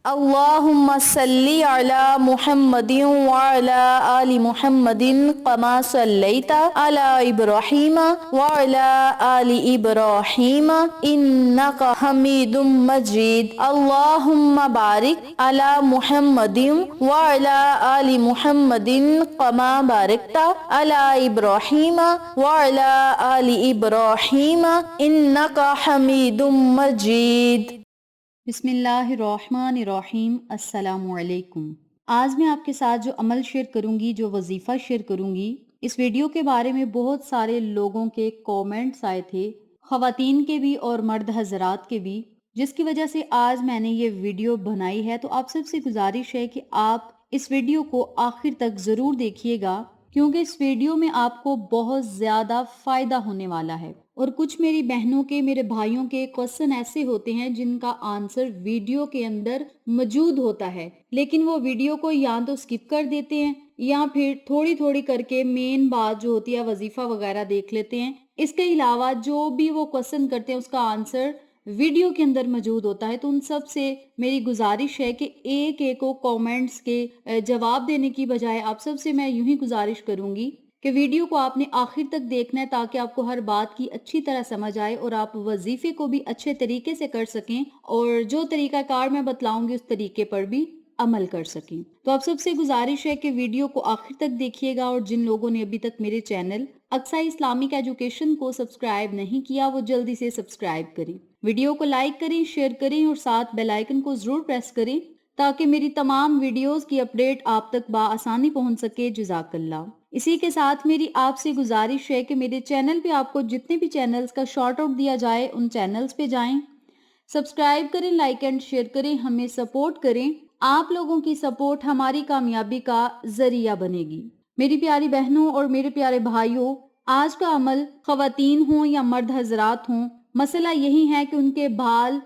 اللهم صل على محمد وعلى آل محمد كما صليت على إبراهيم وعلى آل إبراهيم إنك حميد مجيد. اللهم بارك على محمد وعلى آل محمد كما باركت على إبراهيم وعلى آل إبراهيم إنك حميد مجيد. بسم اللہ الرحمن الرحیم۔ السلام علیکم۔ آج میں آپ کے ساتھ جو عمل شیئر کروں گی، جو وظیفہ شیئر کروں گی، اس ویڈیو کے بارے میں بہت سارے لوگوں کے کومنٹس آئے تھے، خواتین کے بھی اور مرد حضرات کے بھی، جس کی وجہ سے آج میں نے یہ ویڈیو بنائی ہے۔ تو آپ سب سے گزارش ہے کہ آپ اس ویڈیو کو آخر تک ضرور دیکھیے گا، کیونکہ اس ویڈیو میں آپ کو بہت زیادہ فائدہ ہونے والا ہے۔ اور کچھ میری بہنوں کے، میرے بھائیوں کے کوسچن ایسے ہوتے ہیں جن کا آنسر ویڈیو کے اندر موجود ہوتا ہے، لیکن وہ ویڈیو کو یا تو سکپ کر دیتے ہیں یا پھر تھوڑی تھوڑی کر کے مین بات جو ہوتی ہے وظیفہ وغیرہ دیکھ لیتے ہیں۔ اس کے علاوہ جو بھی وہ کوسچن کرتے ہیں اس کا آنسر ویڈیو کے اندر موجود ہوتا ہے۔ تو ان سب سے میری گزارش ہے کہ ایک ایک کو کومنٹس کے جواب دینے کی بجائے آپ سب سے میں یوں ہی گزارش کروں گی کہ ویڈیو کو آپ نے آخر تک دیکھنا ہے، تاکہ آپ کو ہر بات کی اچھی طرح سمجھ آئے اور آپ وظیفے کو بھی اچھے طریقے سے کر سکیں، اور جو طریقہ کار میں بتلاؤں گی اس طریقے پر بھی عمل کر سکیں۔ تو آپ سب سے گزارش ہے کہ ویڈیو کو آخر تک دیکھیے گا، اور جن لوگوں نے ابھی تک میرے چینل اقصیٰ اسلامک ایجوکیشن کو سبسکرائب نہیں کیا وہ جلدی سے سبسکرائب کریں، ویڈیو کو لائک کریں، شیئر کریں اور ساتھ بیل آئیکن کو ضرور پریس کریں تاکہ میری تمام ویڈیوز کی اپڈیٹ آپ تک بآسانی پہنچ سکے۔ جزاک اللہ۔ اسی کے ساتھ میری آپ سے گزارش ہے کہ میرے چینل پہ آپ کو جتنے بھی چینلز کا شارٹ آؤٹ دیا جائے ان چینلز پہ جائیں، سبسکرائب کریں، لائک اینڈ شیئر کریں، ہمیں سپورٹ کریں۔ آپ لوگوں کی سپورٹ ہماری کامیابی کا ذریعہ بنے گی۔ میری پیاری بہنوں اور میرے پیارے بھائیوں، آج کا عمل خواتین ہوں یا مرد حضرات ہوں، مسئلہ یہی ہے کہ ان کے بال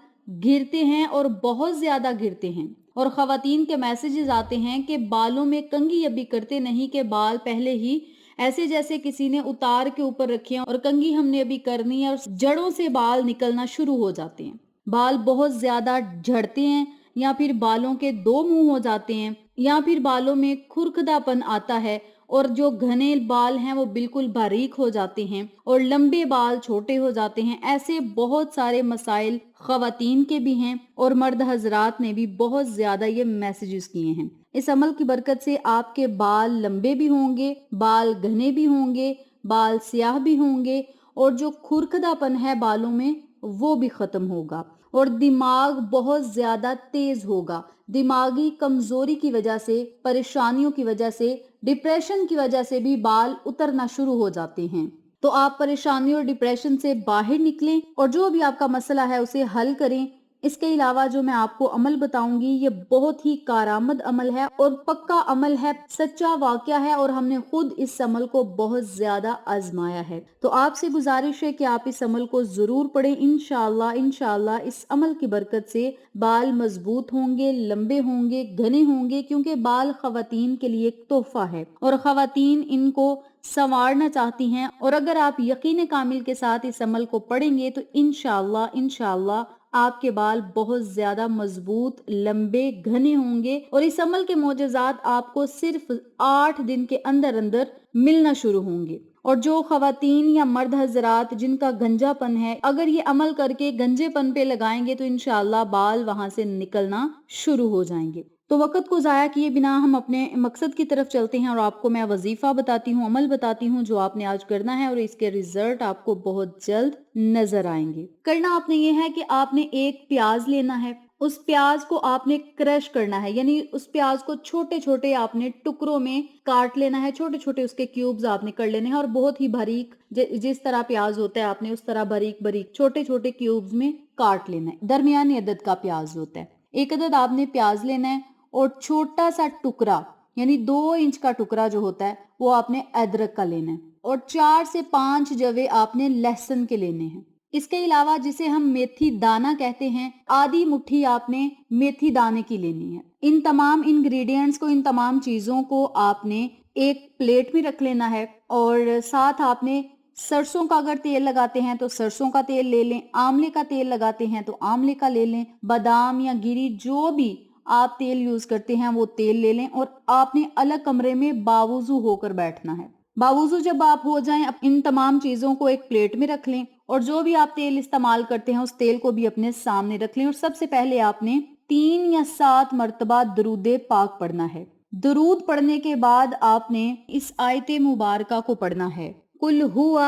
گرتے ہیں اور بہت زیادہ گرتے ہیں، اور خواتین کے میسیجز آتے ہیں کہ بالوں میں کنگھی ابھی کرتے نہیں، کہ بال پہلے ہی ایسے جیسے کسی نے اتار کے اوپر رکھے ہیں اور کنگھی ہم نے ابھی کرنی ہے، اور جڑوں سے بال نکلنا شروع ہو جاتے ہیں، بال بہت زیادہ جھڑتے ہیں، یا پھر بالوں کے دو منہ ہو جاتے ہیں، یا پھر بالوں میں کھرکھدا پن آتا ہے، اور جو گھنے بال ہیں وہ بالکل باریک ہو جاتے ہیں، اور لمبے بال چھوٹے ہو جاتے ہیں۔ ایسے بہت سارے مسائل خواتین کے بھی ہیں، اور مرد حضرات نے بھی بہت زیادہ یہ میسیجز کیے ہیں۔ اس عمل کی برکت سے آپ کے بال لمبے بھی ہوں گے، بال گھنے بھی ہوں گے، بال سیاہ بھی ہوں گے، اور جو کھرکھدا پن ہے بالوں میں وہ بھی ختم ہوگا، اور دماغ بہت زیادہ تیز ہوگا۔ دماغی کمزوری کی وجہ سے، پریشانیوں کی وجہ سے، ڈپریشن کی وجہ سے بھی بال اترنا شروع ہو جاتے ہیں۔ تو آپ پریشانی اور ڈپریشن سے باہر نکلیں اور جو بھی آپ کا مسئلہ ہے اسے حل کریں۔ اس کے علاوہ جو میں آپ کو عمل بتاؤں گی یہ بہت ہی کارآمد عمل ہے اور پکا عمل ہے، سچا واقعہ ہے، اور ہم نے خود اس عمل کو بہت زیادہ آزمایا ہے۔ تو آپ سے گزارش ہے کہ آپ اس عمل کو ضرور پڑھیں۔ انشاءاللہ اس عمل کی برکت سے بال مضبوط ہوں گے، لمبے ہوں گے، گھنے ہوں گے، کیونکہ بال خواتین کے لیے ایک تحفہ ہے اور خواتین ان کو سنوارنا چاہتی ہیں، اور اگر آپ یقین کامل کے ساتھ اس عمل کو پڑھیں گے تو انشاءاللہ آپ کے بال بہت زیادہ مضبوط، لمبے، گھنے ہوں گے، اور اس عمل کے معجزات آپ کو صرف 8 دن کے اندر اندر ملنا شروع ہوں گے۔ اور جو خواتین یا مرد حضرات جن کا گنجا پن ہے، اگر یہ عمل کر کے گنجے پن پہ لگائیں گے تو انشاءاللہ بال وہاں سے نکلنا شروع ہو جائیں گے۔ تو وقت کو ضائع کیے بنا ہم اپنے مقصد کی طرف چلتے ہیں، اور آپ کو میں وظیفہ بتاتی ہوں، عمل بتاتی ہوں جو آپ نے آج کرنا ہے، اور اس کے ریزلٹ آپ کو بہت جلد نظر آئیں گے۔ کرنا آپ نے یہ ہے کہ آپ نے ایک پیاز لینا ہے، اس پیاز کو آپ نے کرش کرنا ہے، یعنی اس پیاز کو چھوٹے چھوٹے آپ نے ٹکڑوں میں کاٹ لینا ہے، چھوٹے چھوٹے اس کے کیوبز آپ نے کر لینے ہیں، اور بہت ہی باریک جس طرح پیاز ہوتا ہے آپ نے اس طرح باریک باریک چھوٹے چھوٹے کیوبز میں کاٹ لینا ہے۔ درمیانی عدد کا پیاز ہوتا ہے، ایک عدد آپ نے پیاز لینا ہے، اور چھوٹا سا ٹکڑا یعنی 2 انچ کا ٹکڑا جو ہوتا ہے وہ آپ نے ادرک کا لینا ہے، اور 4 سے 5 جوے آپ نے لہسن کے لینے ہیں۔ اس کے علاوہ جسے ہم میتھی دانہ کہتے ہیں، آدھی مٹھی آپ نے میتھی دانے کی لینی ہے۔ ان تمام انگریڈینٹس کو، ان تمام چیزوں کو آپ نے ایک پلیٹ میں رکھ لینا ہے، اور ساتھ آپ نے سرسوں کا اگر تیل لگاتے ہیں تو سرسوں کا تیل لے لیں، آملے کا تیل لگاتے ہیں تو آملے کا لے لیں، بادام یا گری جو بھی آپ تیل یوز کرتے ہیں وہ تیل لے لیں، اور آپ نے الگ کمرے میں باوضو ہو کر بیٹھنا ہے۔ باوضو جب آپ ہو جائیں، ان تمام چیزوں کو ایک پلیٹ میں رکھ لیں، اور جو بھی آپ تیل استعمال کرتے ہیں اس تیل کو بھی اپنے سامنے رکھ لیں، اور سب سے پہلے آپ نے 3 یا 7 مرتبہ درود پاک پڑھنا ہے۔ درود پڑھنے کے بعد آپ نے اس آیت مبارکہ کو پڑھنا ہے، قُلْ هُوَ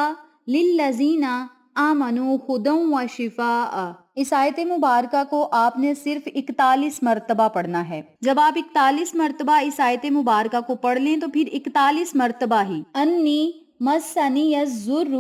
لِلَّذِينَ آمَنُوا هُدًى وَشِفَاءً۔ اس آیت مبارکہ کو آپ نے صرف 41 مرتبہ پڑھنا ہے۔ جب آپ 41 مرتبہ اس آیت مبارکہ کو پڑھ لیں تو پھر 41 مرتبہ ہی انی مسنی الضر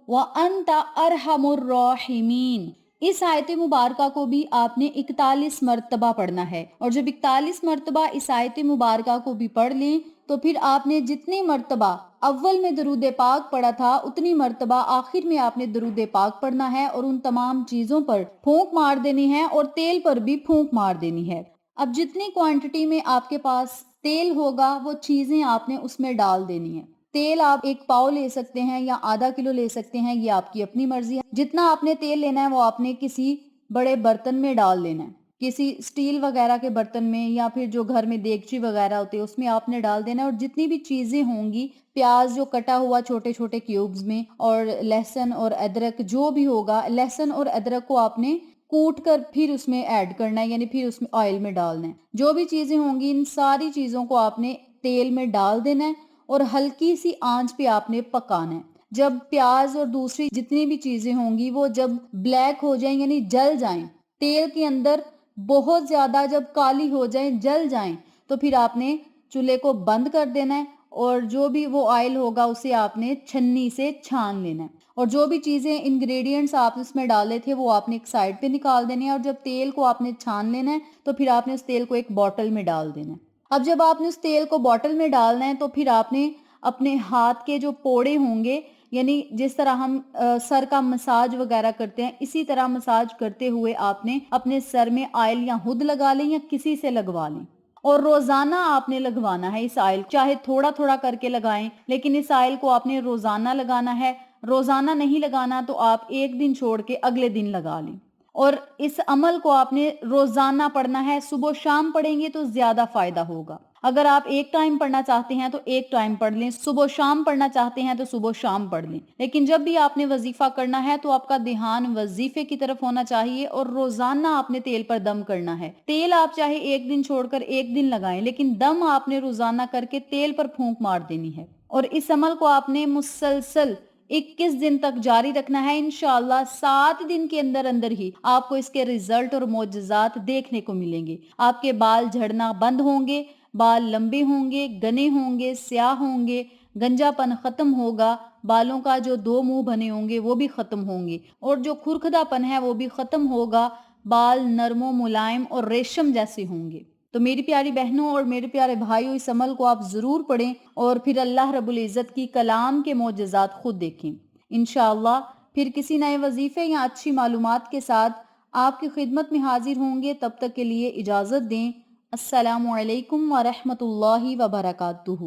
وانت ارحم الراحمین، اس آیت مبارکہ کو بھی آپ نے 41 مرتبہ پڑھنا ہے۔ اور جب 41 مرتبہ اس آیت مبارکہ کو بھی پڑھ لیں تو پھر آپ نے جتنی مرتبہ اول میں درود پاک پڑھا تھا اتنی مرتبہ آخر میں آپ نے درود پاک پڑھنا ہے، اور ان تمام چیزوں پر پھونک مار دینی ہے، اور تیل پر بھی پھونک مار دینی ہے۔ اب جتنی کوانٹٹی میں آپ کے پاس تیل ہوگا وہ چیزیں آپ نے اس میں ڈال دینی ہے۔ تیل آپ 1 پاؤ لے سکتے ہیں یا آدھا کلو لے سکتے ہیں، یہ آپ کی اپنی مرضی ہے۔ جتنا آپ نے تیل لینا ہے وہ آپ نے کسی بڑے برتن میں ڈال لینا ہے، کسی سٹیل وغیرہ کے برتن میں، یا پھر جو گھر میں دیگچی وغیرہ ہوتے ہیں اس میں آپ نے ڈال دینا ہے۔ اور جتنی بھی چیزیں ہوں گی، پیاز جو کٹا ہوا چھوٹے چھوٹے کیوبز میں، اور لہسن اور ادرک جو بھی ہوگا، لہسن اور ادرک کو آپ نے کوٹ کر پھر اس میں ایڈ کرنا ہے، یعنی پھر اس میں آئل میں ڈالنا ہے۔ جو بھی چیزیں ہوں گی ان ساری چیزوں کو آپ نے تیل میں ڈال دینا ہے، اور ہلکی سی آنچ پہ آپ نے پکانا ہے۔ جب پیاز اور دوسری جتنی بھی چیزیں ہوں گی وہ جب بلیک ہو جائیں، یعنی جل جائیں تیل کے اندر، بہت زیادہ جب کالی ہو جائیں، جل جائیں، تو پھر آپ نے چولہے کو بند کر دینا ہے، اور جو بھی وہ آئل ہوگا اسے آپ نے چھنی سے چھان لینا ہے، اور جو بھی چیزیں انگریڈینٹس آپ اس میں ڈالے تھے وہ آپ نے ایک سائڈ پہ نکال دینے ہیں۔ اور جب تیل کو آپ نے چھان لینا ہے تو پھر آپ نے اس تیل کو ایک بوٹل میں ڈال دینا ہے۔ اب جب آپ نے اس تیل کو بوٹل میں ڈالنا ہے تو پھر آپ نے اپنے ہاتھ کے جو پوڑے ہوں گے، یعنی جس طرح ہم سر کا مساج وغیرہ کرتے ہیں، اسی طرح مساج کرتے ہوئے آپ نے اپنے سر میں آئل یا ہد لگا لیں یا کسی سے لگوا لیں، اور روزانہ آپ نے لگوانا ہے اس آئل، چاہے تھوڑا تھوڑا کر کے لگائیں لیکن اس آئل کو آپ نے روزانہ لگانا ہے۔ روزانہ نہیں لگانا تو آپ 1 دن چھوڑ کے اگلے دن لگا لیں، اور اس عمل کو آپ نے روزانہ پڑھنا ہے۔ صبح و شام پڑھیں گے تو زیادہ فائدہ ہوگا۔ اگر آپ ایک ٹائم پڑھنا چاہتے ہیں تو ایک ٹائم پڑھ لیں، صبح و شام پڑھنا چاہتے ہیں تو صبح و شام پڑھ لیں، لیکن جب بھی آپ نے وظیفہ کرنا ہے تو آپ کا دھیان وظیفے کی طرف ہونا چاہیے، اور روزانہ آپ نے تیل پر دم کرنا ہے۔ تیل آپ چاہے 1 دن چھوڑ کر 1 دن لگائیں، لیکن دم آپ نے روزانہ کر کے تیل پر پھونک مار دینی ہے، اور اس عمل کو آپ نے مسلسل 21 دن تک جاری رکھنا ہے۔ انشاءاللہ 7 دن کے اندر اندر ہی آپ کو اس کے رزلٹ اور معجزات دیکھنے کو ملیں گے۔ آپ کے بال جھڑنا بند ہوں گے، بال لمبے ہوں گے، گنے ہوں گے، سیاہ ہوں گے، گنجا پن ختم ہوگا، بالوں کا جو 2 منہ بنے ہوں گے وہ بھی ختم ہوں گے، اور جو کھرکھدا پن ہے وہ بھی ختم ہوگا، بال نرم و ملائم اور ریشم جیسے ہوں گے۔ تو میری پیاری بہنوں اور میرے پیارے بھائیوں، اس عمل کو آپ ضرور پڑھیں اور پھر اللہ رب العزت کی کلام کے معجزات خود دیکھیں۔ انشاءاللہ پھر کسی نئے وظیفے یا اچھی معلومات کے ساتھ آپ کی خدمت میں حاضر ہوں گے، تب تک کے لیے اجازت دیں۔ السلام علیکم ورحمۃ اللہ وبرکاتہ۔